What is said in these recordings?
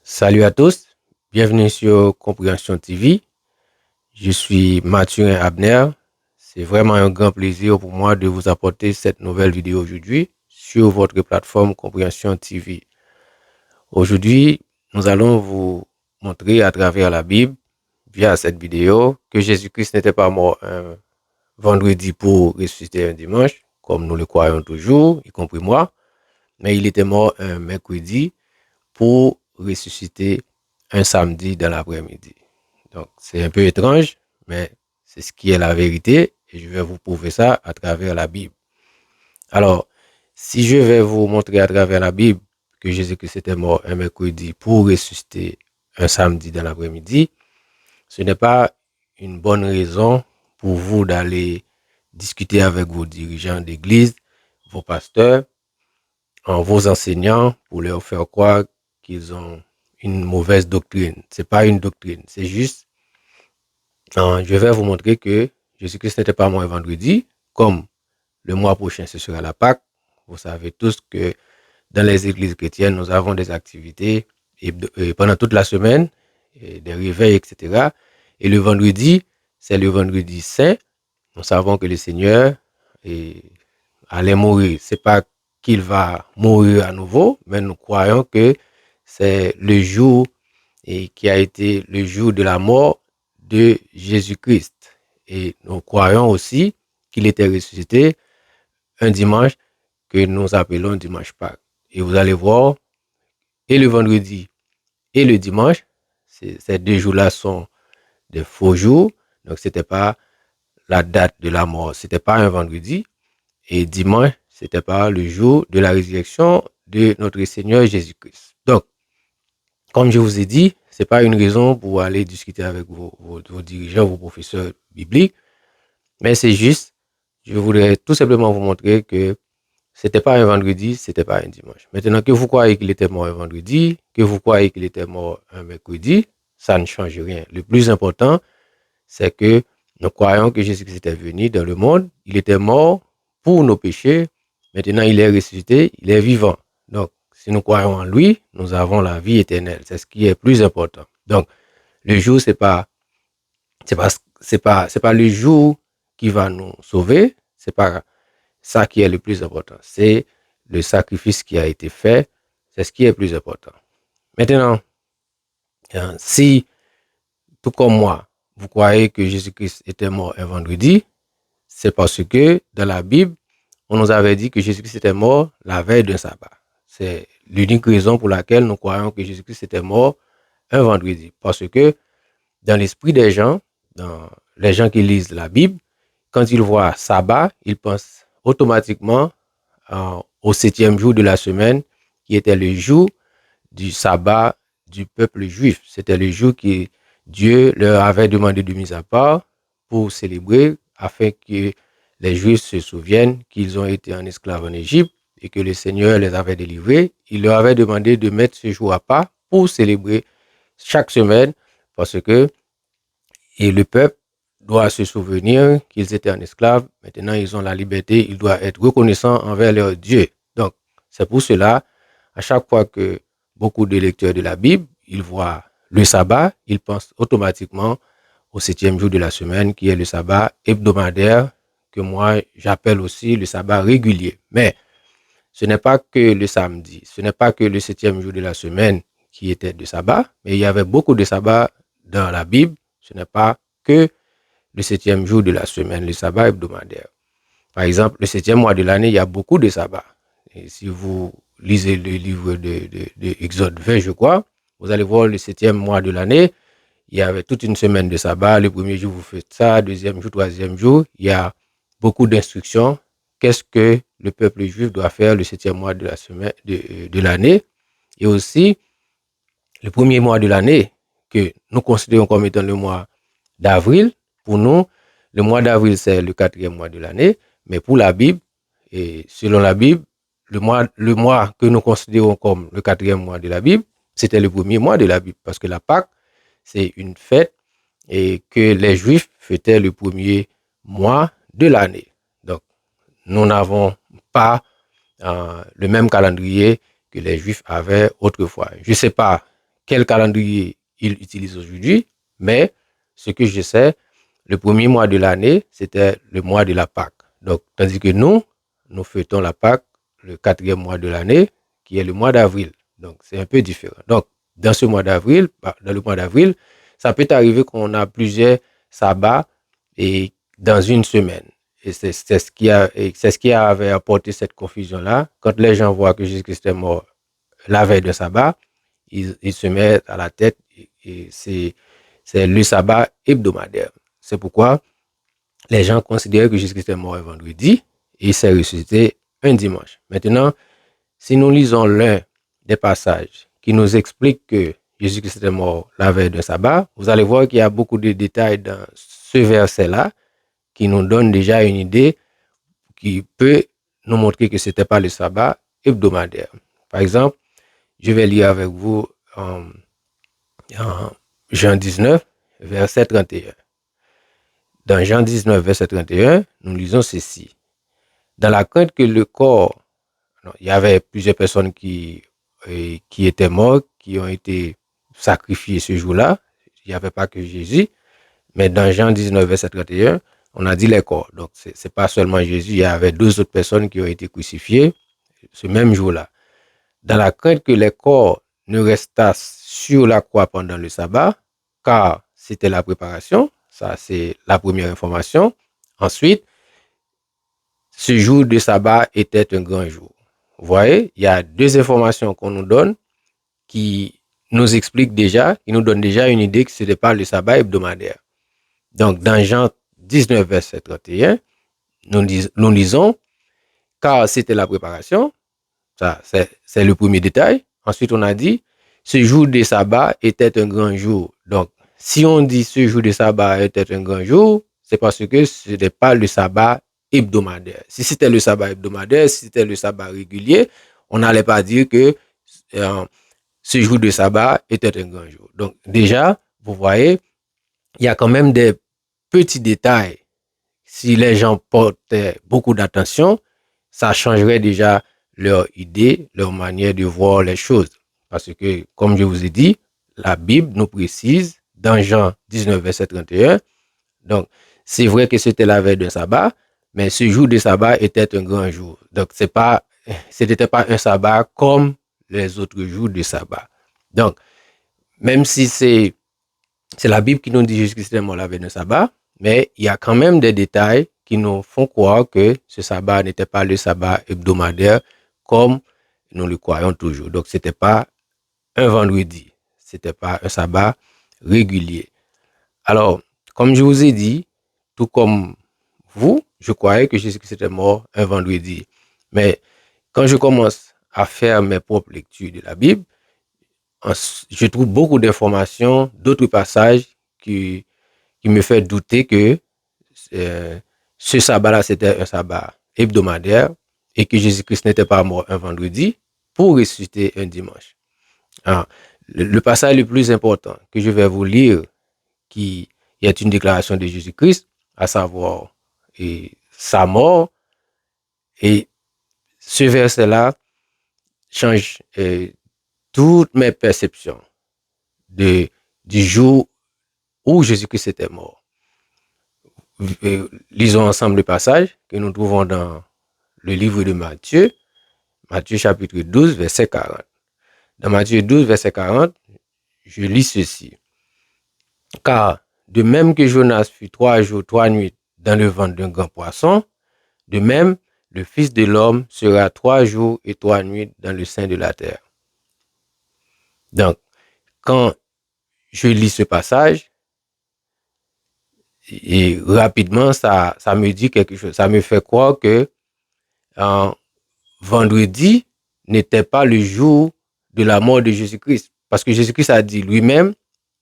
Salut à tous, bienvenue sur Compréhension TV. Je suis Mathurin Abner. C'est vraiment un grand plaisir pour moi de vous apporter cette nouvelle vidéo aujourd'hui sur votre plateforme Compréhension TV. Aujourd'hui, nous allons vous montrer à travers la Bible, via cette vidéo, que Jésus-Christ n'était pas mort un vendredi pour ressusciter un dimanche, comme nous le croyons toujours, y compris moi, mais il était mort un mercredi pour ressusciter un samedi dans l'après-midi. Donc, c'est un peu étrange, mais c'est ce qui est la vérité et je vais vous prouver ça à travers la Bible. Alors, si je vais vous montrer à travers la Bible que Jésus-Christ était mort un mercredi pour ressusciter un samedi dans l'après-midi, ce n'est pas une bonne raison pour vous d'aller discuter avec vos dirigeants d'église, vos pasteurs, vos enseignants pour leur faire croire qu'ils ont une mauvaise doctrine. C'est pas une doctrine, c'est juste, je vais vous montrer que Jésus-Christ n'était pas mort un vendredi, comme le mois prochain ce sera la Pâque. Vous savez tous que dans les églises chrétiennes, nous avons des activités et pendant toute la semaine, des réveils, etc. Et le vendredi, c'est le vendredi saint. Nous savons que le Seigneur allait mourir. C'est pas qu'il va mourir à nouveau, mais nous croyons que c'est le jour qui a été le jour de la mort de Jésus-Christ. Et nous croyons aussi qu'il était ressuscité un dimanche que nous appelons dimanche Pâques. Et vous allez voir, et le vendredi et le dimanche, ces deux jours-là sont des faux jours. Donc, c'était pas la date de la mort. C'était pas un vendredi. Et dimanche, c'était pas le jour de la résurrection de notre Seigneur Jésus-Christ. Donc, comme je vous ai dit, c'est pas une raison pour aller discuter avec vos dirigeants, vos professeurs bibliques, mais c'est juste, je voudrais tout simplement vous montrer que c'était pas un vendredi, c'était pas un dimanche. Maintenant que vous croyez qu'il était mort un vendredi, que vous croyez qu'il était mort un mercredi, ça ne change rien. Le plus important, c'est que nous croyons que Jésus-Christ était venu dans le monde, il était mort pour nos péchés, maintenant il est ressuscité, il est vivant. Donc, si nous croyons en lui, nous avons la vie éternelle. C'est ce qui est plus important. Donc, le jour, c'est pas le jour qui va nous sauver. C'est pas ça qui est le plus important. C'est le sacrifice qui a été fait. C'est ce qui est le plus important. Maintenant, si, tout comme moi, vous croyez que Jésus-Christ était mort un vendredi, c'est parce que dans la Bible, on nous avait dit que Jésus-Christ était mort la veille d'un sabbat. C'est l'unique raison pour laquelle nous croyons que Jésus-Christ était mort un vendredi. Parce que dans l'esprit des gens, dans les gens qui lisent la Bible, quand ils voient sabbat, ils pensent automatiquement au 7e jour de la semaine, qui était le jour du sabbat du peuple juif. C'était le jour que Dieu leur avait demandé de mise à part pour célébrer, afin que les Juifs se souviennent qu'ils ont été en esclave en Égypte et que le Seigneur les avait délivrés. Il leur avait demandé de mettre ce jour à part pour célébrer chaque semaine, parce que le peuple doit se souvenir qu'ils étaient en esclave. Maintenant, ils ont la liberté. Ils doivent être reconnaissants envers leur Dieu. Donc, c'est pour cela, à chaque fois que beaucoup de lecteurs de la Bible, ils voient le sabbat, ils pensent automatiquement au 7e jour de la semaine, qui est le sabbat hebdomadaire, que moi, j'appelle aussi le sabbat régulier. Mais ce n'est pas que le samedi, ce n'est pas que le 7e jour de la semaine qui était de sabbat, mais il y avait beaucoup de sabbats dans la Bible. Ce n'est pas que le 7e jour de la semaine, le sabbat hebdomadaire. Par exemple, le 7e mois de l'année, il y a beaucoup de sabbats. Et si vous lisez le livre de Exode 20, je crois, vous allez voir le 7e mois de l'année, il y avait toute une semaine de sabbat. Le premier jour, vous faites ça, deuxième jour, troisième jour. Il y a beaucoup d'instructions. Qu'est-ce que le peuple juif doit faire le 7e mois de la semaine de l'année? Et aussi, le premier mois de l'année, que nous considérons comme étant le mois d'avril. Pour nous, le mois d'avril, c'est le 4e mois de l'année. Mais pour la Bible, et selon la Bible, le mois que nous considérons comme le 4e mois de la Bible, c'était le premier mois de la Bible. Parce que la Pâque, c'est une fête et que les Juifs fêtaient le premier mois de l'année. Donc, nous n'avons pas le même calendrier que les Juifs avaient autrefois. Je ne sais pas quel calendrier ils utilisent aujourd'hui, mais ce que je sais, le premier mois de l'année, c'était le mois de la Pâque. Donc, tandis que nous fêtons la Pâque le quatrième mois de l'année, qui est le mois d'avril. Donc, c'est un peu différent. Donc, dans ce mois d'avril, dans le mois d'avril, ça peut arriver qu'on a plusieurs sabbats et dans une semaine. Et c'est ce qui avait apporté cette confusion-là. Quand les gens voient que Jésus-Christ est mort la veille de sabbat, ils se mettent à la tête et c'est le sabbat hebdomadaire. C'est pourquoi les gens considèrent que Jésus-Christ est mort un vendredi et il s'est ressuscité un dimanche. Maintenant, si nous lisons l'un des passages qui nous explique que Jésus-Christ est mort la veille de sabbat, vous allez voir qu'il y a beaucoup de détails dans ce verset-là qui nous donne déjà une idée qui peut nous montrer que ce n'était pas le sabbat hebdomadaire. Par exemple, je vais lire avec vous en Jean 19, verset 31. Dans Jean 19, verset 31, nous lisons ceci. Dans la crainte que le corps, il y avait plusieurs personnes qui étaient mortes, qui ont été sacrifiées ce jour-là. Il n'y avait pas que Jésus. Mais dans Jean 19, verset 31, on a dit les corps. Donc, ce n'est pas seulement Jésus, il y avait deux autres personnes qui ont été crucifiées ce même jour-là. Dans la crainte que les corps ne restassent sur la croix pendant le sabbat, car c'était la préparation, ça c'est la première information. Ensuite, ce jour de sabbat était un grand jour. Vous voyez, il y a deux informations qu'on nous donne qui nous expliquent déjà, qui nous donnent déjà une idée que ce n'est pas le sabbat hebdomadaire. Donc, dans Jean 19, verset 31, nous lisons, car c'était la préparation, ça c'est le premier détail. Ensuite, on a dit, ce jour de sabbat était un grand jour. Donc, si on dit ce jour de sabbat était un grand jour, c'est parce que ce n'est pas le sabbat hebdomadaire. Si c'était le sabbat hebdomadaire, si c'était le sabbat régulier, on n'allait pas dire que ce jour de sabbat était un grand jour. Donc, déjà, vous voyez, il y a quand même des petits détails. Si les gens portaient beaucoup d'attention, ça changerait déjà leur idée, leur manière de voir les choses. Parce que, comme je vous ai dit, la Bible nous précise dans Jean 19, verset 31, donc c'est vrai que c'était la veille d'un sabbat, mais ce jour de sabbat était un grand jour. Donc ce n'était pas un sabbat comme les autres jours de sabbat. Donc, même si c'est la Bible qui nous dit Jésus-Christ est mort la veille d'un sabbat, mais il y a quand même des détails qui nous font croire que ce sabbat n'était pas le sabbat hebdomadaire comme nous le croyons toujours. Donc, ce n'était pas un vendredi, ce n'était pas un sabbat régulier. Alors, comme je vous ai dit, tout comme vous, je croyais que Jésus-Christ était mort un vendredi. Mais quand je commence à faire mes propres lectures de la Bible, je trouve beaucoup d'informations, d'autres passages qui me fait douter que ce sabbat-là, c'était un sabbat hebdomadaire et que Jésus-Christ n'était pas mort un vendredi pour ressusciter un dimanche. Alors, le passage le plus important que je vais vous lire, qui est une déclaration de Jésus-Christ, à savoir sa mort, et ce verset-là change toutes mes perceptions du jour où Jésus-Christ était mort. Lisons ensemble le passage que nous trouvons dans le livre de Matthieu, Matthieu chapitre 12, verset 40. Dans Matthieu 12, verset 40, je lis ceci. Car de même que Jonas fut 3 jours, 3 nuits dans le ventre d'un grand poisson, de même le Fils de l'homme sera 3 jours et 3 nuits dans le sein de la terre. Donc, quand je lis ce passage, et rapidement, ça me dit quelque chose. Ça me fait croire que vendredi n'était pas le jour de la mort de Jésus-Christ. Parce que Jésus-Christ a dit lui-même,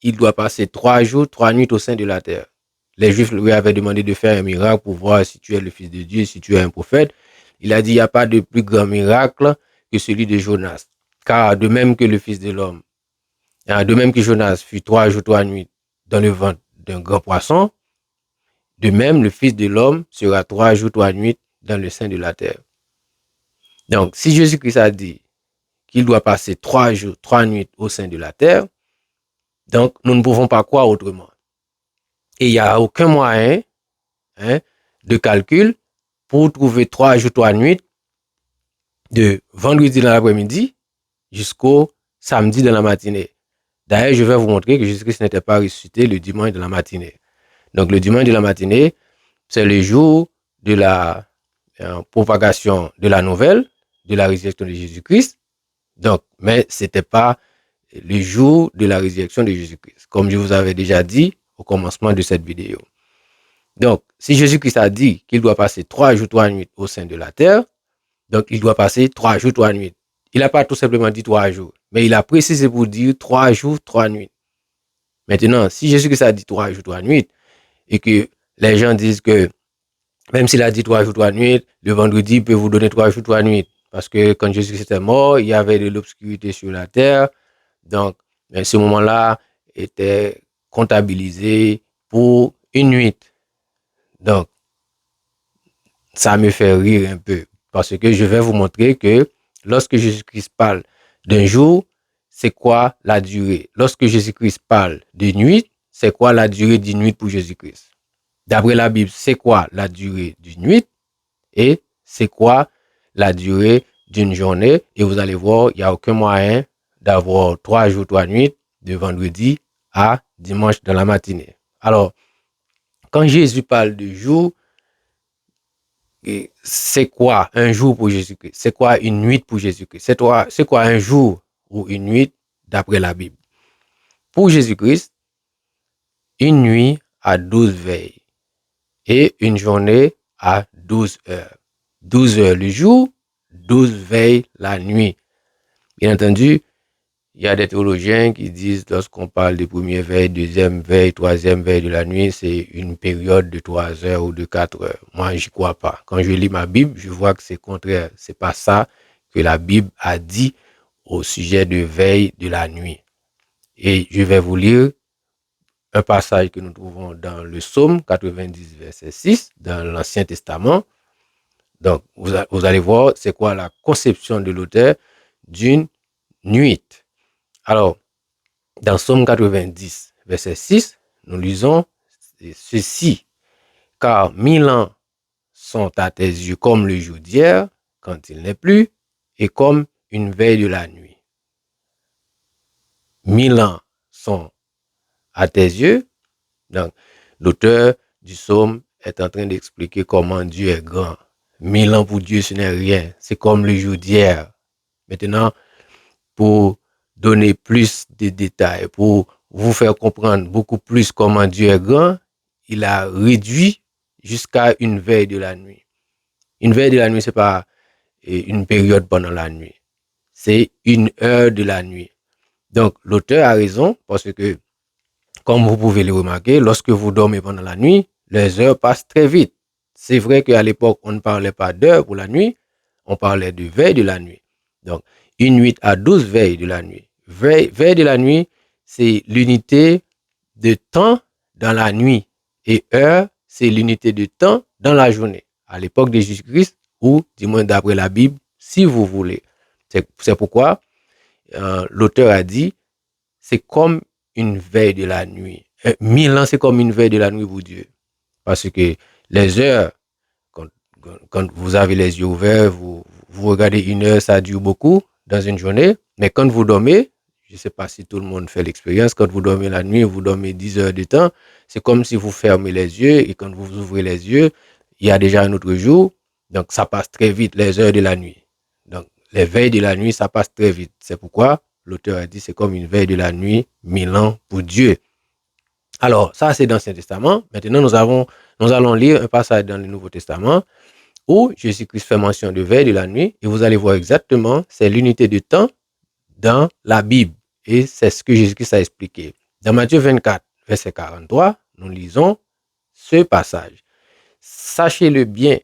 il doit passer 3 jours, 3 nuits au sein de la terre. Les Juifs lui avaient demandé de faire un miracle pour voir si tu es le Fils de Dieu, si tu es un prophète. Il a dit, il n'y a pas de plus grand miracle que celui de Jonas. Car de même que le Fils de l'homme, de même que Jonas fut 3 jours, 3 nuits dans le ventre d'un grand poisson, de même le Fils de l'homme sera 3 jours, 3 nuits dans le sein de la terre. Donc, si Jésus-Christ a dit qu'il doit passer 3 jours, 3 nuits au sein de la terre, Donc, nous ne pouvons pas croire autrement. Et il n'y a aucun moyen de calcul pour trouver 3 jours, 3 nuits de vendredi dans l'après-midi jusqu'au samedi dans la matinée. D'ailleurs, je vais vous montrer que Jésus-Christ n'était pas ressuscité le dimanche de la matinée. Donc, le dimanche de la matinée, c'est le jour de la propagation de la nouvelle, de la résurrection de Jésus-Christ. Donc, mais c'était pas le jour de la résurrection de Jésus-Christ, comme je vous avais déjà dit au commencement de cette vidéo. Donc, si Jésus-Christ a dit qu'il doit passer 3 jours, 3 nuits au sein de la terre, donc il doit passer 3 jours, 3 nuits. Il n'a pas tout simplement dit 3 jours, mais il a précisé pour dire 3 jours, 3 nuits. Maintenant, si Jésus-Christ a dit 3 jours, 3 nuits, et que les gens disent que même s'il a dit 3 jours, 3 nuits, le vendredi il peut vous donner 3 jours, 3 nuits. Parce que quand Jésus-Christ était mort, il y avait de l'obscurité sur la terre. Donc, ce moment-là était comptabilisé pour une nuit. Donc, ça me fait rire un peu. Parce que je vais vous montrer que lorsque Jésus-Christ parle d'un jour, c'est quoi la durée? Lorsque Jésus-Christ parle de nuit, c'est quoi la durée d'une nuit pour Jésus-Christ? D'après la Bible, c'est quoi la durée d'une nuit? Et c'est quoi la durée d'une journée? Et vous allez voir, il n'y a aucun moyen d'avoir 3 jours, 3 nuits de vendredi à dimanche dans la matinée. Alors, quand Jésus parle de jour, c'est quoi un jour pour Jésus-Christ? C'est quoi une nuit pour Jésus-Christ? C'est quoi un jour ou une nuit d'après la Bible? Pour Jésus-Christ, une nuit a 12 veilles et une journée a 12 heures. 12 heures le jour, 12 veilles la nuit. Bien entendu, il y a des théologiens qui disent lorsqu'on parle de première veille, deuxième veille, troisième veille de la nuit, c'est une période de 3 heures ou de 4 heures. Moi, j'y crois pas. Quand je lis ma Bible, je vois que c'est contraire. C'est pas ça que la Bible a dit au sujet de veille de la nuit. Et je vais vous lire un passage que nous trouvons dans le Psaume 90, verset 6, dans l'Ancien Testament. Donc, vous allez voir, c'est quoi la conception de l'auteur d'une nuit. Alors, dans Psaume 90, verset 6, nous lisons ceci. Car 1000 ans sont à tes yeux comme le jour d'hier, quand il n'est plus, et comme une veille de la nuit. 1000 ans sont à tes yeux. Donc, l'auteur du psaume est en train d'expliquer comment Dieu est grand. 1000 ans pour Dieu, ce n'est rien. C'est comme le jour d'hier. Maintenant, pour donner plus de détails, pour vous faire comprendre beaucoup plus comment Dieu est grand, il a réduit jusqu'à une veille de la nuit. Une veille de la nuit, c'est pas une période pendant la nuit. C'est une heure de la nuit. Donc, l'auteur a raison parce que, comme vous pouvez le remarquer, lorsque vous dormez pendant la nuit, les heures passent très vite. C'est vrai qu'à l'époque, on ne parlait pas d'heure pour la nuit, on parlait de veille de la nuit. Donc, une nuit à 12 veilles de la nuit. Veille de la nuit, c'est l'unité de temps dans la nuit. Et heure, c'est l'unité de temps dans la journée. À l'époque de Jésus-Christ, ou du moins d'après la Bible, si vous voulez. C'est pourquoi l'auteur a dit, c'est comme une veille de la nuit. 1000 ans, c'est comme une veille de la nuit pour Dieu. Parce que les heures, quand vous avez les yeux ouverts, vous regardez une heure, ça dure beaucoup dans une journée. Mais quand vous dormez, je ne sais pas si tout le monde fait l'expérience, quand vous dormez la nuit, vous dormez 10 heures de temps, c'est comme si vous fermez les yeux et quand vous ouvrez les yeux, il y a déjà un autre jour. Donc, ça passe très vite, les heures de la nuit. Donc, les veilles de la nuit, ça passe très vite. C'est pourquoi l'auteur a dit c'est comme une veille de la nuit, 1000 ans pour Dieu. Alors, ça, c'est dans l'Ancien Testament. Maintenant, nous allons lire un passage dans le Nouveau Testament où Jésus-Christ fait mention de veille de la nuit et vous allez voir exactement, c'est l'unité de temps dans la Bible. Et c'est ce que Jésus-Christ a expliqué. Dans Matthieu 24, verset 43, nous lisons ce passage. Sachez-le bien,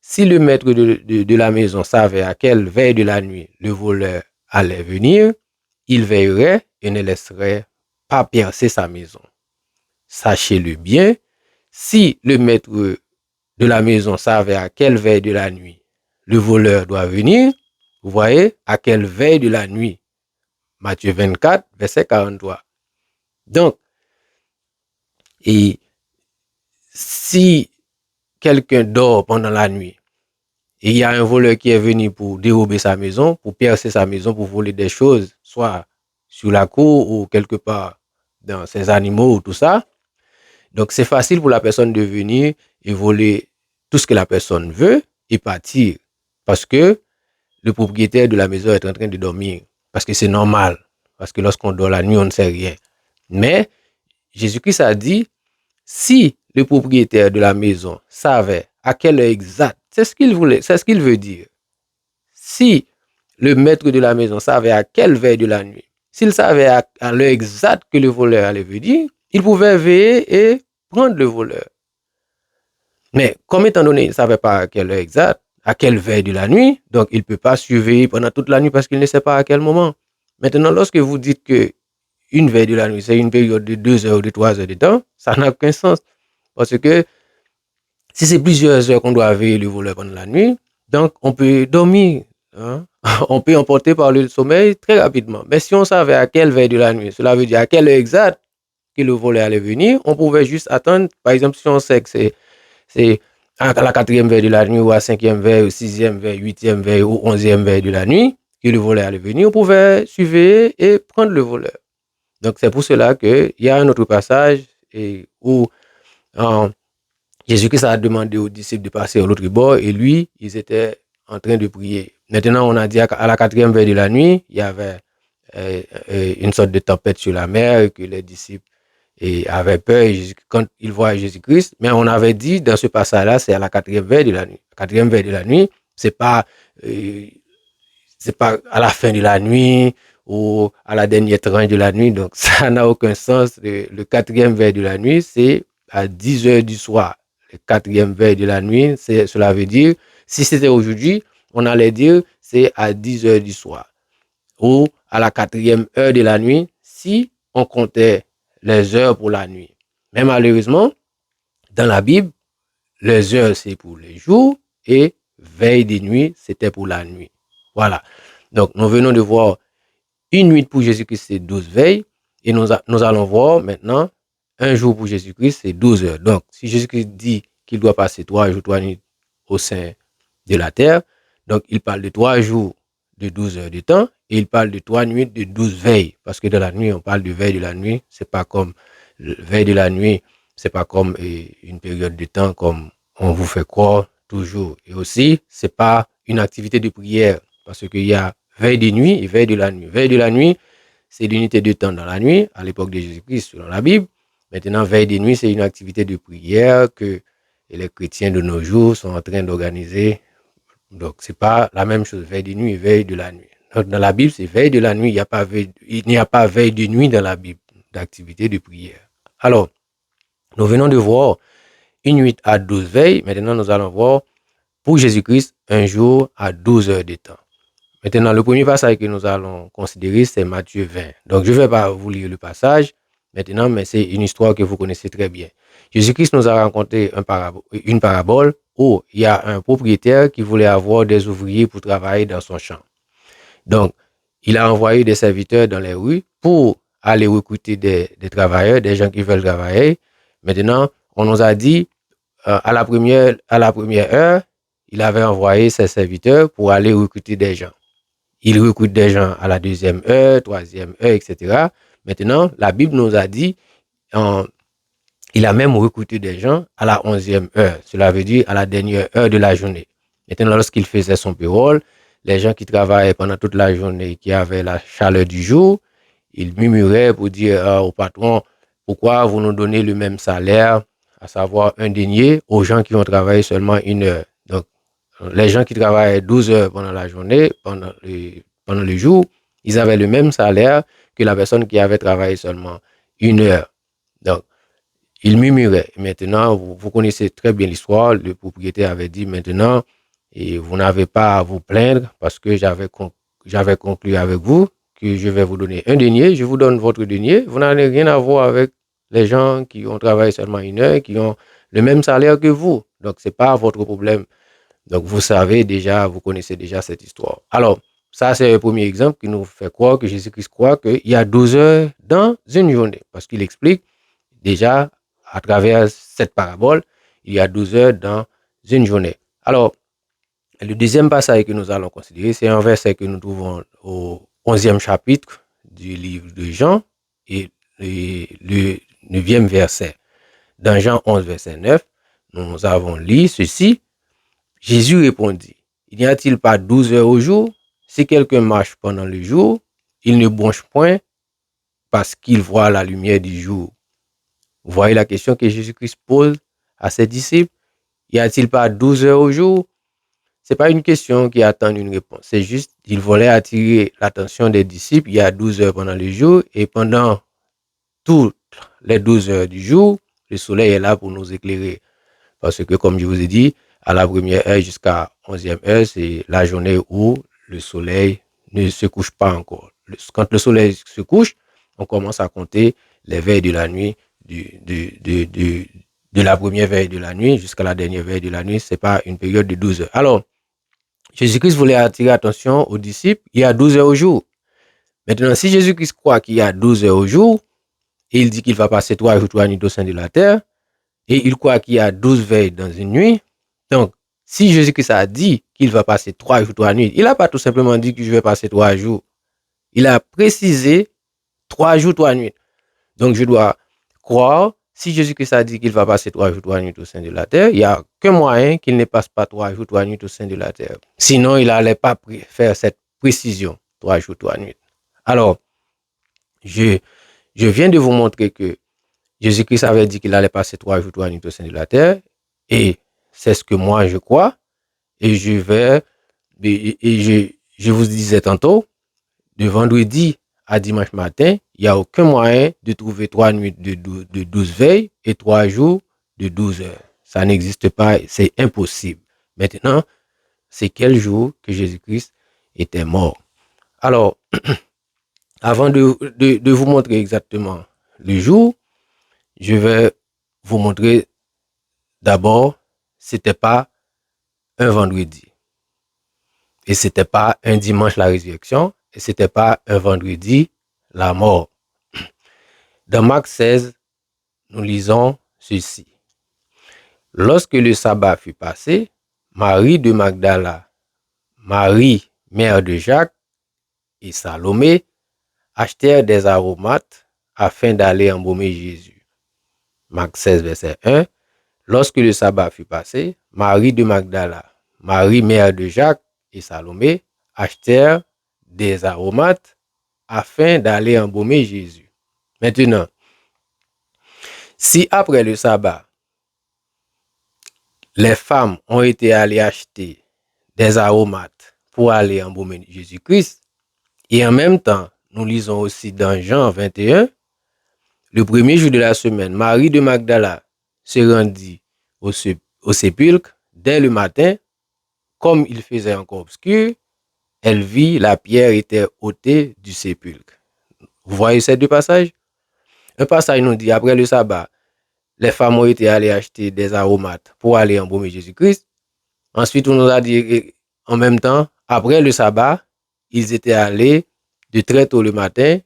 si le maître de la maison savait à quelle veille de la nuit le voleur allait venir, il veillerait et ne laisserait pas percer sa maison. Sachez-le bien, si le maître de la maison savait à quelle veille de la nuit le voleur doit venir, vous voyez, à quelle veille de la nuit. Matthieu 24, verset 43. Donc, et si quelqu'un dort pendant la nuit et il y a un voleur qui est venu pour dérober sa maison, pour percer sa maison, pour voler des choses, soit sur la cour ou quelque part dans ses animaux ou tout ça, donc c'est facile pour la personne de venir et voler tout ce que la personne veut et partir. Parce que le propriétaire de la maison est en train de dormir. Parce que c'est normal. Parce que lorsqu'on dort la nuit, on ne sait rien. Mais Jésus-Christ a dit, si le propriétaire de la maison savait à quelle heure exacte, c'est ce qu'il veut dire. Si le maître de la maison savait à quelle veille de la nuit, s'il savait à l'heure exacte que le voleur allait venir, il pouvait veiller et prendre le voleur. Mais comme étant donné, il ne savait pas à quelle heure exacte, à quelle veille de la nuit, donc il ne peut pas surveiller pendant toute la nuit parce qu'il ne sait pas à quel moment. Maintenant, lorsque vous dites que une veille de la nuit, c'est une période de 2 heures ou de 3 heures de temps, ça n'a aucun sens. Parce que si c'est plusieurs heures qu'on doit veiller le voleur pendant la nuit, donc on peut dormir, hein? On peut emporter par le sommeil très rapidement. Mais si on savait à quelle veille de la nuit, cela veut dire à quelle heure exacte que le voleur allait venir, on pouvait juste attendre. Par exemple, si on sait que c'est à la quatrième veille de la nuit ou à cinquième veille ou sixième veille, huitième veille ou onzième veille de la nuit que le voleur allait venir, on pouvait surveiller et prendre le voleur. Donc c'est pour cela qu'il y a un autre passage où euh, Jésus-Christ a demandé aux disciples de passer à l'autre bord et lui, ils étaient en train de prier. Maintenant, on a dit à la quatrième veille de la nuit, il y avait une sorte de tempête sur la mer et que les disciples avaient peur quand ils voient Jésus-Christ. Mais on avait dit dans ce passage-là, c'est à la quatrième veille de la nuit. La quatrième veille de la nuit, euh, c'est pas à la fin de la nuit ou à la dernière tranche de la nuit. Donc, ça n'a aucun sens. Le quatrième veille de la nuit, c'est à 10 heures du soir. Le quatrième veille de la nuit, cela veut dire, si c'était aujourd'hui, on allait dire c'est à 10 heures du soir. Ou à la quatrième heure de la nuit, si on comptait les heures pour la nuit. Mais malheureusement, dans la Bible, les heures, c'est pour les jours et veille de nuit, c'était pour la nuit. Voilà. Donc, nous venons de voir une nuit pour Jésus-Christ, c'est 12 veilles. Et nous allons voir maintenant un jour pour Jésus-Christ, c'est 12 heures. Donc, si Jésus-Christ dit qu'il doit passer 3 jours, 3 nuits au sein de la terre, donc il parle de 3 jours de 12 heures de temps et il parle de 3 nuits de 12 veilles. Parce que dans la nuit, on parle de veille de la nuit. C'est pas comme veille de la nuit, c'est pas comme une période de temps comme on vous fait croire toujours. Et aussi, c'est pas une activité de prière parce qu'il y a veille de nuit et veille de la nuit. Veille de la nuit, c'est l'unité de temps dans la nuit, à l'époque de Jésus-Christ, selon la Bible. Maintenant, veille de nuit, c'est une activité de prière que les chrétiens de nos jours sont en train d'organiser. Donc, c'est pas la même chose, veille de nuit et veille de la nuit. Donc, dans la Bible, c'est veille de la nuit. Il n'y a pas veille de nuit dans la Bible, d'activité de prière. Alors, nous venons de voir une nuit à 12 veilles. Maintenant, nous allons voir pour Jésus-Christ un jour à 12 heures de temps. Maintenant, le premier passage que nous allons considérer, c'est Matthieu 20. Donc, je ne vais pas vous lire le passage maintenant, mais c'est une histoire que vous connaissez très bien. Jésus-Christ nous a raconté une parabole où il y a un propriétaire qui voulait avoir des ouvriers pour travailler dans son champ. Donc, il a envoyé des serviteurs dans les rues pour aller recruter des travailleurs, des gens qui veulent travailler. Maintenant, on nous a dit, à la première heure, il avait envoyé ses serviteurs pour aller recruter des gens. Il recrute des gens à la deuxième heure, troisième heure, etc. Maintenant, la Bible nous a dit, il a même recruté des gens à la 11e heure. Cela veut dire à la dernière heure de la journée. Maintenant, lorsqu'il faisait son payroll, les gens qui travaillaient pendant toute la journée, qui avaient la chaleur du jour, ils murmuraient pour dire au patron, pourquoi vous nous donnez le même salaire, à savoir un denier, aux gens qui ont travaillé seulement 1 heure. Donc, les gens qui travaillaient 12 heures pendant la journée, pendant le jour, ils avaient le même salaire que la personne qui avait travaillé seulement 1 heure. Donc, il murmurait. Maintenant, vous connaissez très bien l'histoire. Le propriétaire avait dit maintenant, et vous n'avez pas à vous plaindre parce que j'avais conclu avec vous que je vais vous donner un denier. Je vous donne votre denier. Vous n'avez rien à voir avec les gens qui ont travaillé seulement 1 heure, qui ont le même salaire que vous. Donc, ce n'est pas votre problème. Donc, vous savez déjà, vous connaissez déjà cette histoire. Alors, ça, c'est le premier exemple qui nous fait croire que Jésus-Christ croit qu'il y a 12 heures dans une journée. Parce qu'il explique déjà, à travers cette parabole, il y a 12 heures dans une journée. Alors, le deuxième passage que nous allons considérer, c'est un verset que nous trouvons au 11e chapitre du livre de Jean et le 9e verset. Dans Jean 11, verset 9, nous avons lu ceci. Jésus répondit, il n'y a-t-il pas 12 heures au jour? Si quelqu'un marche pendant le jour, il ne bronche point parce qu'il voit la lumière du jour. Vous voyez la question que Jésus-Christ pose à ses disciples. Y a-t-il pas 12 heures au jour? Ce n'est pas une question qui attend une réponse. C'est juste, il voulait attirer l'attention des disciples. Il y a 12 heures pendant le jour et pendant toutes les 12 heures du jour, le soleil est là pour nous éclairer. Parce que, comme je vous ai dit, à la première heure jusqu'à 11e heure, c'est la journée où le soleil ne se couche pas encore. Quand le soleil se couche, on commence à compter les veilles de la nuit, de la première veille de la nuit jusqu'à la dernière veille de la nuit. Ce n'est pas une période de 12 heures. Alors, Jésus-Christ voulait attirer l'attention aux disciples. Il y a 12 heures au jour. Maintenant, si Jésus-Christ croit qu'il y a 12 heures au jour, et il dit qu'il va passer 3 jours, 3 nuits au sein de la terre, et il croit qu'il y a 12 veilles dans une nuit. Donc, si Jésus-Christ a dit qu'il va passer 3 jours, 3 nuits, il n'a pas tout simplement dit que je vais passer 3 jours. Il a précisé 3 jours, 3 nuits. Donc, je dois croire, si Jésus-Christ a dit qu'il va passer 3 jours, 3 nuits au sein de la terre, il n'y a qu'un moyen qu'il ne passe pas 3 jours, 3 nuits au sein de la terre. Sinon, il n'allait pas faire cette précision, 3 jours, 3 nuits. Alors, je viens de vous montrer que Jésus-Christ avait dit qu'il allait passer 3 jours, 3 nuits au sein de la terre. Et c'est ce que moi je crois. Et je vous disais tantôt, de vendredi à dimanche matin, il n'y a aucun moyen de trouver 3 nuits de 12 veilles et 3 jours de 12 heures. Ça n'existe pas, c'est impossible. Maintenant, c'est quel jour que Jésus-Christ était mort? Alors, avant de vous montrer exactement le jour, je vais vous montrer d'abord, c'était pas un vendredi. Et c'était pas un dimanche la résurrection. Et c'était pas un vendredi la mort. Dans Marc 16, nous lisons ceci. Lorsque le sabbat fut passé, Marie de Magdala, Marie, mère de Jacques, et Salomé achetèrent des aromates afin d'aller embaumer Jésus. Marc 16, verset 1. Lorsque le sabbat fut passé, Marie de Magdala, Marie, mère de Jacques, et Salomé achetèrent des aromates afin d'aller embaumer Jésus. Maintenant, si après le sabbat, les femmes ont été allées acheter des aromates pour aller embaumer Jésus-Christ, et en même temps, nous lisons aussi dans Jean 21, le premier jour de la semaine, Marie de Magdala se rendit au sépulcre dès le matin, comme il faisait encore obscur, elle vit la pierre était ôtée du sépulcre. Vous voyez ces deux passages? Un passage nous dit, après le sabbat, les femmes ont été allées acheter des aromates pour aller embaumer Jésus-Christ. Ensuite, on nous a dit, en même temps, après le sabbat, ils étaient allés de très tôt le matin.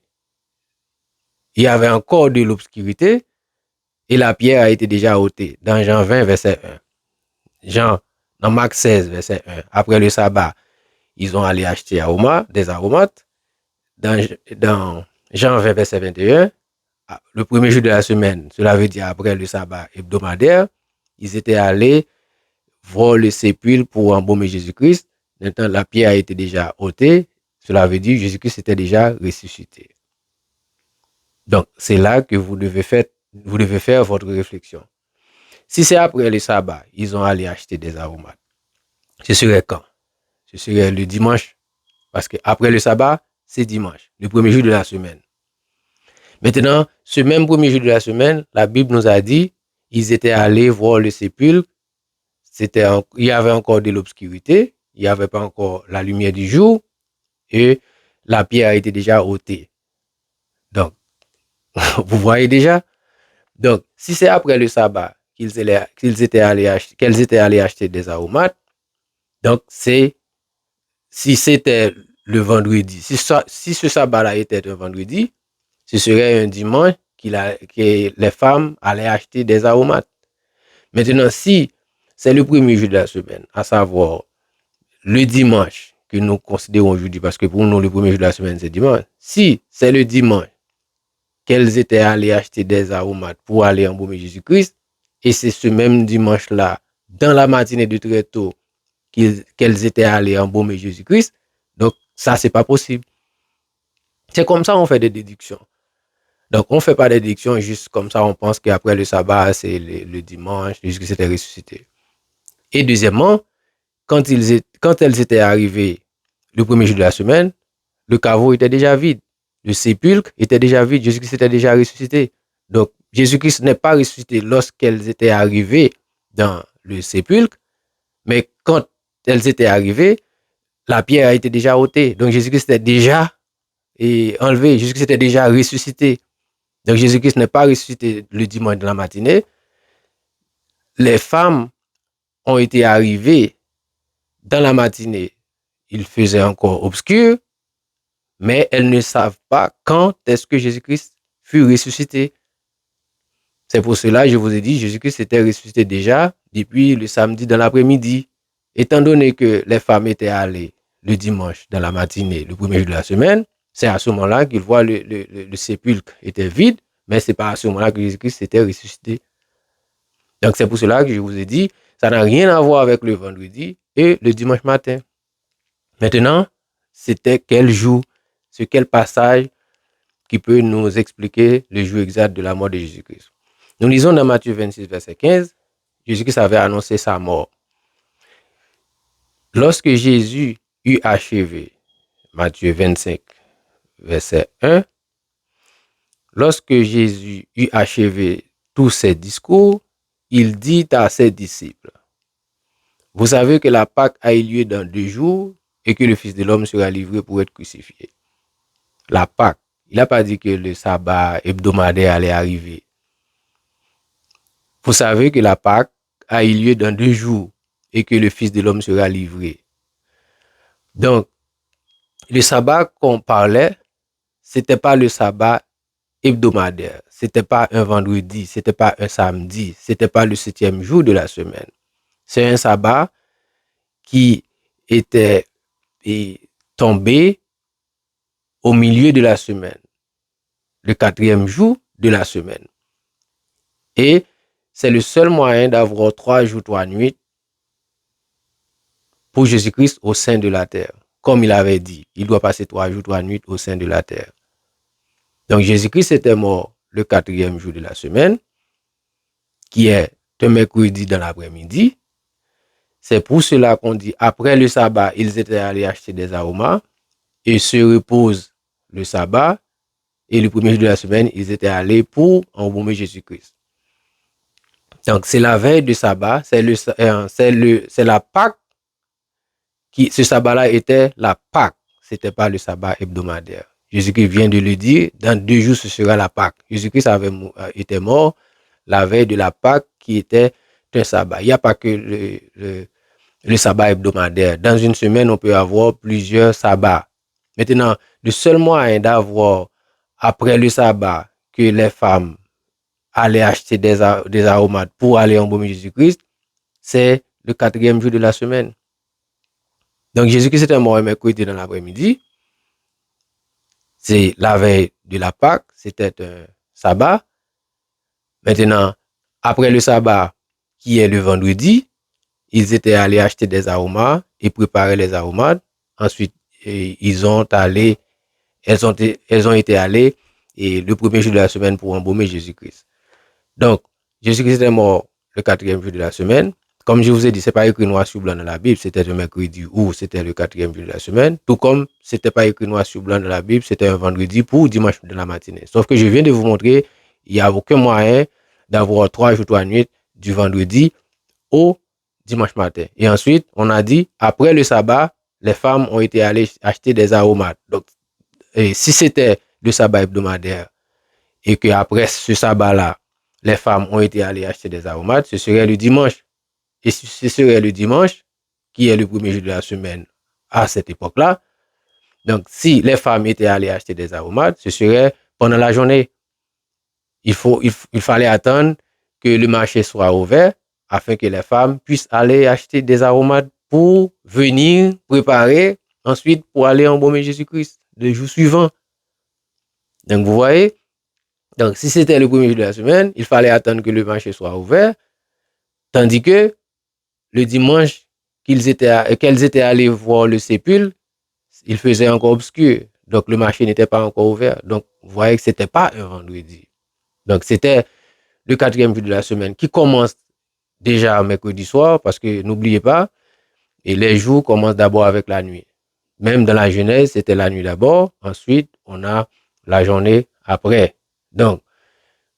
Il y avait encore de l'obscurité et la pierre a été déjà ôtée. Dans Jean 20, verset 1. Dans Marc 16, verset 1. Après le sabbat, ils ont allé acheter des aromates. Dans Jean 20, verset 21, le premier jour de la semaine, cela veut dire après le sabbat hebdomadaire, ils étaient allés voir le sépulcre pour embaumer Jésus-Christ. Maintenant, la pierre a été déjà ôtée. Cela veut dire que Jésus-Christ était déjà ressuscité. Donc, c'est là que vous devez faire votre réflexion. Si c'est après le sabbat, ils ont allé acheter des aromates. Ce serait quand? Ce serait le dimanche. Parce que après le sabbat, c'est dimanche, le premier jour de la semaine. Maintenant, ce même premier jour de la semaine, la Bible nous a dit, ils étaient allés voir le sépulcre. Il y avait encore de l'obscurité, il n'y avait pas encore la lumière du jour et la pierre a été déjà ôtée. Donc, vous voyez déjà? Donc, si c'est après le sabbat qu'elles étaient allés acheter des aromates, donc si c'était le vendredi. Si ce sabbat-là était un vendredi, ce serait un dimanche que les femmes allaient acheter des aromates. Maintenant, si c'est le premier jour de la semaine, à savoir le dimanche que nous considérons aujourd'hui, parce que pour nous, le premier jour de la semaine, c'est dimanche. Si c'est le dimanche qu'elles étaient allées acheter des aromates pour aller embaumer Jésus-Christ, et c'est ce même dimanche-là, dans la matinée de très tôt, qu'elles étaient allées embaumer Jésus-Christ, donc ça, c'est pas possible. C'est comme ça on fait des déductions. Donc, on ne fait pas des déductions juste comme ça, on pense qu'après le sabbat, c'est le dimanche, Jésus-Christ était ressuscité. Et deuxièmement, quand elles étaient arrivées le premier jour de la semaine, le caveau était déjà vide. Le sépulcre était déjà vide. Jésus-Christ était déjà ressuscité. Donc, Jésus-Christ n'est pas ressuscité lorsqu'elles étaient arrivées dans le sépulcre, mais quand elles étaient arrivées, la pierre a été déjà ôtée. Donc, Jésus-Christ était déjà enlevé. Jésus-Christ était déjà ressuscité. Donc, Jésus-Christ n'est pas ressuscité le dimanche de la matinée. Les femmes ont été arrivées dans la matinée. Il faisait encore obscur, mais elles ne savent pas quand est-ce que Jésus-Christ fut ressuscité. C'est pour cela que je vous ai dit, Jésus-Christ était ressuscité déjà depuis le samedi dans l'après-midi. Étant donné que les femmes étaient allées le dimanche dans la matinée, le premier jour de la semaine, c'est à ce moment-là qu'ils voient le sépulcre était vide, mais c'est pas à ce moment-là que Jésus-Christ était ressuscité. Donc c'est pour cela que je vous ai dit, ça n'a rien à voir avec le vendredi et le dimanche matin. Maintenant, c'était quel jour, c'est quel passage qui peut nous expliquer le jour exact de la mort de Jésus-Christ. Nous lisons dans Matthieu 26, verset 15, Jésus-Christ avait annoncé sa mort. Lorsque Jésus eut achevé, Matthieu 25, verset 1, lorsque Jésus eut achevé tous ses discours, il dit à ses disciples, vous savez que la Pâque a eu lieu dans 2 jours et que le Fils de l'homme sera livré pour être crucifié. La Pâque, il n'a pas dit que le sabbat hebdomadaire allait arriver. Vous savez que la Pâque a eu lieu dans 2 jours et que le Fils de l'homme sera livré. Donc, le sabbat qu'on parlait, c'était pas le sabbat hebdomadaire, c'était pas un vendredi, c'était pas un samedi, c'était pas le 7e jour de la semaine. C'est un sabbat qui était tombé au milieu de la semaine, le 4e jour de la semaine. Et c'est le seul moyen d'avoir 3 jours, 3 nuits pour Jésus-Christ au sein de la terre. Comme il avait dit, il doit passer 3 jours, 3 nuits au sein de la terre. Donc Jésus-Christ était mort le 4e jour de la semaine, qui est un mercredi dans l'après-midi. C'est pour cela qu'on dit, après le sabbat, ils étaient allés acheter des aromas et se reposent le sabbat. Et le premier jour de la semaine, ils étaient allés pour embaumer Jésus-Christ. Donc, c'est la veille du sabbat, c'est la Pâque. Ce sabbat-là était la Pâque. C'était pas le sabbat hebdomadaire. Jésus-Christ vient de le dire, dans 2 jours, ce sera la Pâque. Jésus-Christ était mort la veille de la Pâque qui était un sabbat. Il n'y a pas que le sabbat hebdomadaire. Dans une semaine, on peut avoir plusieurs sabbats. Maintenant, le seul moyen d'avoir, après le sabbat, que les femmes allaient acheter des aromates pour aller embaumer Jésus-Christ, c'est le 4e jour de la semaine. Donc, Jésus-Christ était mort un mercredi dans l'après-midi. C'est la veille de la Pâque, c'était un sabbat. Maintenant, après le sabbat, qui est le vendredi, ils étaient allés acheter des aromates et préparer les aromates. Ensuite, elles ont été allées et le premier jour de la semaine pour embaumer Jésus-Christ. Donc, Jésus-Christ est mort le 4e jour de la semaine. Comme je vous ai dit, c'est pas écrit noir sur blanc dans la Bible, c'était un mercredi ou c'était le 4e jour de la semaine. Tout comme c'était pas écrit noir sur blanc dans la Bible, c'était un vendredi pour dimanche de la matinée. Sauf que je viens de vous montrer, il n'y a aucun moyen d'avoir 3 jours, 3 nuits du vendredi au dimanche matin. Et ensuite, on a dit, après le sabbat, les femmes ont été allées acheter des aromates. Donc, si c'était le sabbat hebdomadaire et qu'après ce sabbat-là, les femmes ont été allées acheter des aromates, ce serait le dimanche. Et ce serait le dimanche, qui est le premier jour de la semaine à cette époque-là, Donc, si les femmes étaient allées acheter des aromates, ce serait pendant la journée. Il fallait attendre que le marché soit ouvert afin que les femmes puissent aller acheter des aromates pour venir préparer ensuite pour aller embaumer Jésus-Christ le jour suivant. Donc, vous voyez, donc si c'était le premier jour de la semaine, il fallait attendre que le marché soit ouvert, tandis que le dimanche qu'elles étaient allés voir le sépulcre, il faisait encore obscur. Donc, le marché n'était pas encore ouvert. Donc, vous voyez que ce n'était pas un vendredi. Donc, c'était le 4e jour de la semaine qui commence déjà mercredi soir, parce que n'oubliez pas, et les jours commencent d'abord avec la nuit. Même dans la Genèse, c'était la nuit d'abord. Ensuite, on a la journée après. Donc,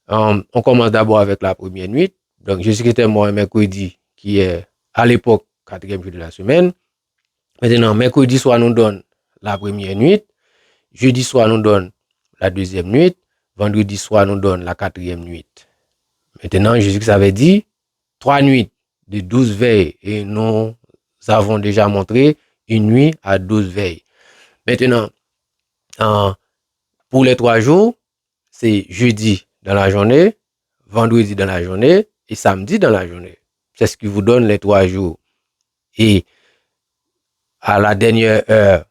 on commence d'abord avec la première nuit. Donc, Jésus-Christ est mort un mercredi, qui est à l'époque 4e jour de la semaine. Maintenant, mercredi soir nous donne la première nuit. Jeudi soir nous donne la deuxième nuit. Vendredi soir nous donne la 4e nuit. Maintenant, Jésus-Christ avait dit 3 nuits de 12 veilles. Et nous avons déjà montré une nuit à 12 veilles. Maintenant, pour les 3 jours, c'est jeudi dans la journée, vendredi dans la journée et samedi dans la journée. C'est ce qui vous donne les 3 jours. Et à la dernière heure,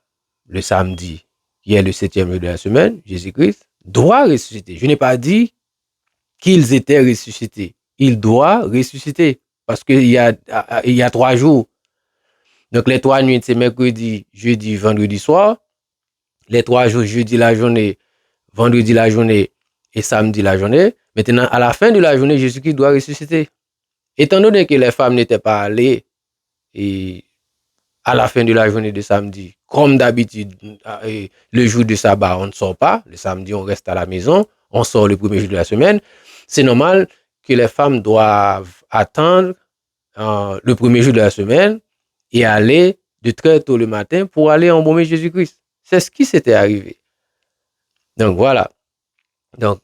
le samedi, qui est le 7e jour de la semaine, Jésus-Christ doit ressusciter. Je n'ai pas dit qu'ils étaient ressuscités. Il doit ressusciter parce qu'il y a 3 jours. Donc les 3 nuits, c'est mercredi, jeudi, vendredi soir. Les 3 jours, jeudi la journée, vendredi la journée et samedi la journée. Maintenant, à la fin de la journée, Jésus-Christ doit ressusciter. Étant donné que les femmes n'étaient pas allées et à la fin de la journée de samedi, comme d'habitude, le jour de sabbat, on ne sort pas. Le samedi, on reste à la maison. On sort le premier jour de la semaine. C'est normal que les femmes doivent attendre le premier jour de la semaine et aller de très tôt le matin pour aller embaumer Jésus-Christ. C'est ce qui s'était arrivé. Donc voilà. Donc,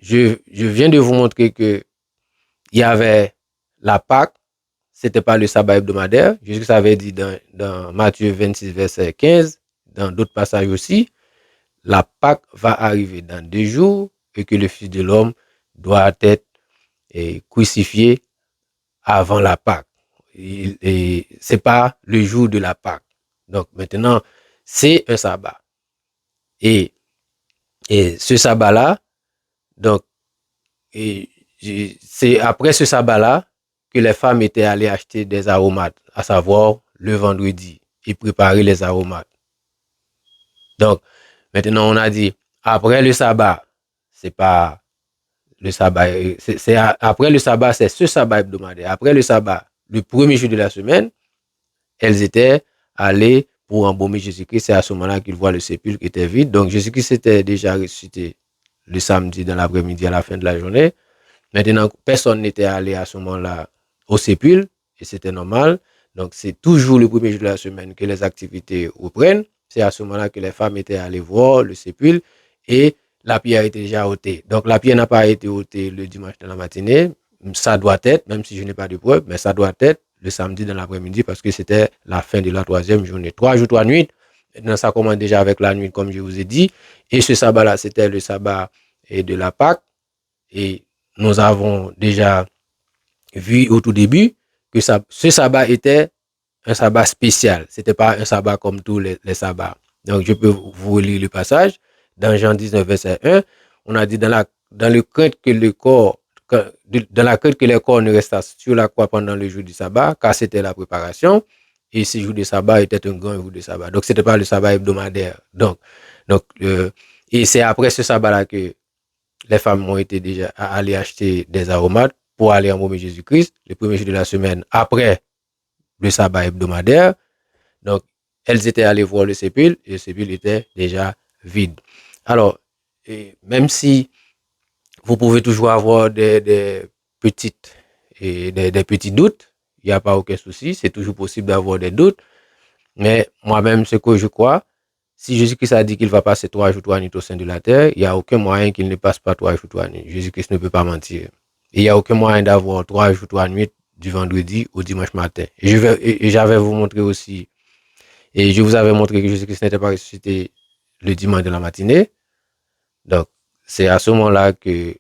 je viens de vous montrer que il y avait la Pâque. C'était pas le sabbat hebdomadaire. Jésus avait dit dans Matthieu 26, verset 15, dans d'autres passages aussi, la Pâque va arriver dans 2 jours et que le Fils de l'homme doit être crucifié avant la Pâque. Et c'est pas le jour de la Pâque. Donc maintenant, c'est un sabbat. Et ce sabbat-là, donc, c'est après ce sabbat-là que les femmes étaient allées acheter des aromates, à savoir le vendredi, et préparer les aromates. Donc, maintenant, on a dit, après le sabbat, c'est pas le sabbat, c'est après le sabbat, c'est ce sabbat hebdomadaire. Après le sabbat, le premier jour de la semaine, elles étaient allées pour embaumer Jésus-Christ. C'est à ce moment-là qu'ils voient le sépulcre était vide. Donc, Jésus-Christ était déjà ressuscité le samedi dans l'après-midi à la fin de la journée. Maintenant, personne n'était allé à ce moment-là au sépulcre et c'était normal. Donc, c'est toujours le premier jour de la semaine que les activités reprennent. C'est à ce moment-là que les femmes étaient allées voir le sépulcre et la pierre était déjà ôtée. Donc, la pierre n'a pas été ôtée le dimanche dans la matinée. Ça doit être, même si je n'ai pas de preuve, mais ça doit être le samedi dans l'après-midi parce que c'était la fin de la 3e journée. 3 jours, 3 nuits. Maintenant, ça commence déjà avec la nuit, comme je vous ai dit. Et ce sabbat-là, c'était le sabbat de la Pâque. Et nous avons déjà vu au tout début que ce sabbat était un sabbat spécial. Ce n'était pas un sabbat comme tous les sabbats. Donc, je peux vous relire le passage. Dans Jean 19, verset 1, on a dit dans le crainte que le corps, dans la crainte que les corps ne restassent sur la croix pendant le jour du sabbat, car c'était la préparation. Et ce jour de sabbat était un grand jour de sabbat. Donc, ce n'était pas le sabbat hebdomadaire. Donc, et c'est après ce sabbat-là que les femmes ont été déjà allées acheter des aromates pour aller embaumer Jésus-Christ le premier jour de la semaine après le sabbat hebdomadaire. Donc, elles étaient allées voir le sépulcre et le sépulcre était déjà vide. Alors, même si vous pouvez toujours avoir des petits doutes, il n'y a pas aucun souci, c'est toujours possible d'avoir des doutes. Mais moi-même, ce que je crois, si Jésus-Christ a dit qu'il va passer 3 jours, 3 nuits au sein de la terre, il n'y a aucun moyen qu'il ne passe pas 3 jours, 3 nuits. Jésus-Christ ne peut pas mentir. Et il n'y a aucun moyen d'avoir 3 jours, 3 nuits du vendredi au dimanche matin. Et j'avais vous montrer aussi Et je vous avais montré que Jésus-Christ n'était pas ressuscité le dimanche de la matinée. Donc, c'est à ce moment-là que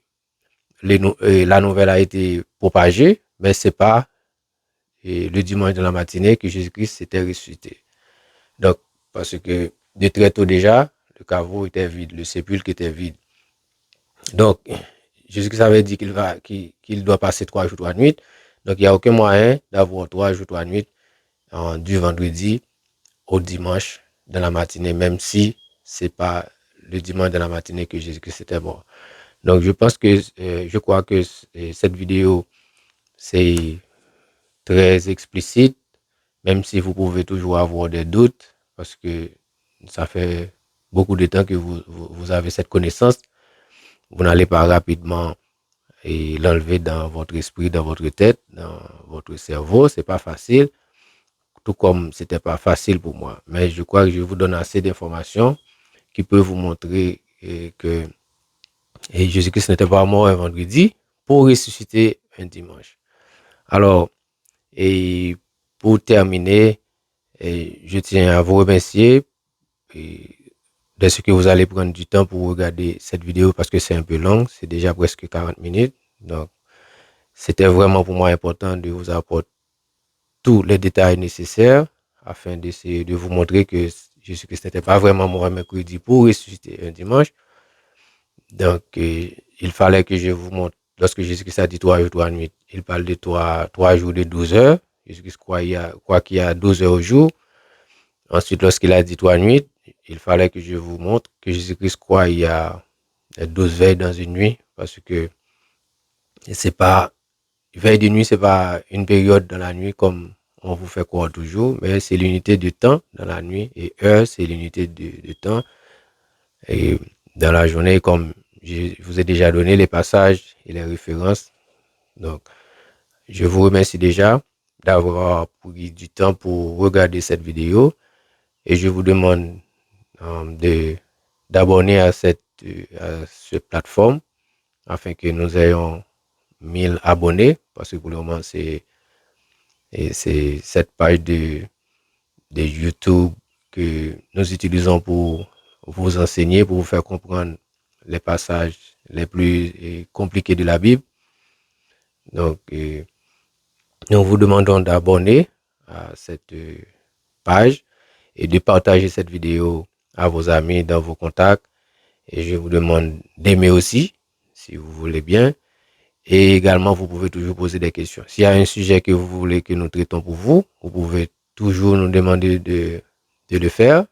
la nouvelle a été propagée, mais c'est pas le dimanche de la matinée que Jésus-Christ s'était ressuscité. Donc, parce que de très tôt déjà, le caveau était vide, le sépulcre était vide. Donc, Jésus-Christ avait dit qu'il doit passer 3 jours, 3 nuits. Donc, il n'y a aucun moyen d'avoir 3 jours, 3 nuits du vendredi au dimanche de la matinée, même si c'est pas le dimanche de la matinée que Jésus-Christ était mort. Donc, je crois que cette vidéo, c'est très explicite, même si vous pouvez toujours avoir des doutes, parce que ça fait beaucoup de temps que vous avez cette connaissance. Vous n'allez pas rapidement l'enlever dans votre esprit, dans votre tête, dans votre cerveau. C'est pas facile, tout comme c'était pas facile pour moi. Mais je crois que je vous donne assez d'informations qui peuvent vous montrer que Jésus-Christ n'était pas mort un vendredi pour ressusciter un dimanche. Alors, et pour terminer, je tiens à vous remercier de ce que vous allez prendre du temps pour regarder cette vidéo parce que c'est un peu long, c'est déjà presque 40 minutes. Donc, c'était vraiment pour moi important de vous apporter tous les détails nécessaires afin d'essayer de vous montrer que Jésus-Christ n'était pas vraiment mort un mercredi pour ressusciter un dimanche. Donc, il fallait que je vous montre, lorsque Jésus-Christ a dit 3 jours, 3 nuits, il parle de 3 jours de 12 heures. Jésus-Christ croit qu'il y a 12 heures au jour. Ensuite, lorsqu'il a dit 3 nuits, il fallait que je vous montre que Jésus-Christ croit qu'il y a 12 veilles dans une nuit, parce que c'est pas, veille de nuit, c'est pas une période dans la nuit comme on vous fait croire toujours, mais c'est l'unité de temps dans la nuit, et heure, c'est l'unité de temps. Et dans la journée, comme je vous ai déjà donné les passages et les références. Donc, je vous remercie déjà d'avoir pris du temps pour regarder cette vidéo et je vous demande d'abonner à cette plateforme afin que nous ayons 1000 abonnés parce que pour le moment c'est cette page de YouTube que nous utilisons pour vous enseigner, pour vous faire comprendre les passages les plus compliqués de la Bible. Donc, nous vous demandons d'abonner à cette page et de partager cette vidéo à vos amis, dans vos contacts. Et je vous demande d'aimer aussi, si vous voulez bien. Et également, vous pouvez toujours poser des questions. S'il y a un sujet que vous voulez que nous traitons pour vous, vous pouvez toujours nous demander de le faire.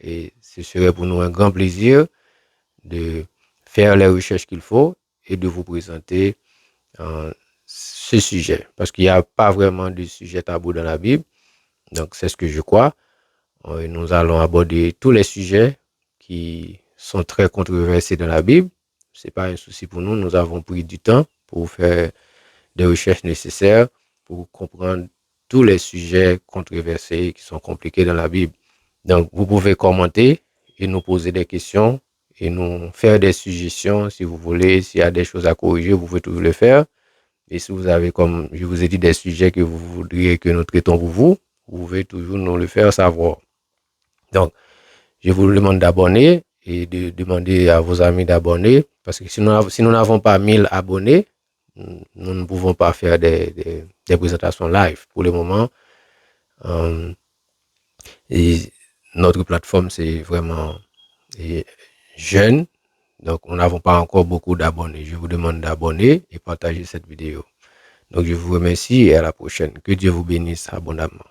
Et ce serait pour nous un grand plaisir de faire les recherches qu'il faut et de vous présenter ce sujet. Parce qu'il n'y a pas vraiment de sujet tabou dans la Bible. Donc, c'est ce que je crois. Nous allons aborder tous les sujets qui sont très controversés dans la Bible. Ce n'est pas un souci pour nous. Nous avons pris du temps pour faire des recherches nécessaires pour comprendre tous les sujets controversés qui sont compliqués dans la Bible. Donc, vous pouvez commenter et nous poser des questions et nous faire des suggestions si vous voulez. S'il y a des choses à corriger, vous pouvez toujours le faire. Et si vous avez, comme je vous ai dit, des sujets que vous voudriez que nous traitons pour vous, vous pouvez toujours nous le faire savoir. Donc, je vous demande d'abonner et de demander à vos amis d'abonner parce que si nous n'avons pas 1000 abonnés, nous ne pouvons pas faire des présentations live. Pour le moment, et notre plateforme, c'est vraiment jeune. Donc, nous n'avons pas encore beaucoup d'abonnés. Je vous demande d'abonner et partager cette vidéo. Donc, je vous remercie et à la prochaine. Que Dieu vous bénisse abondamment.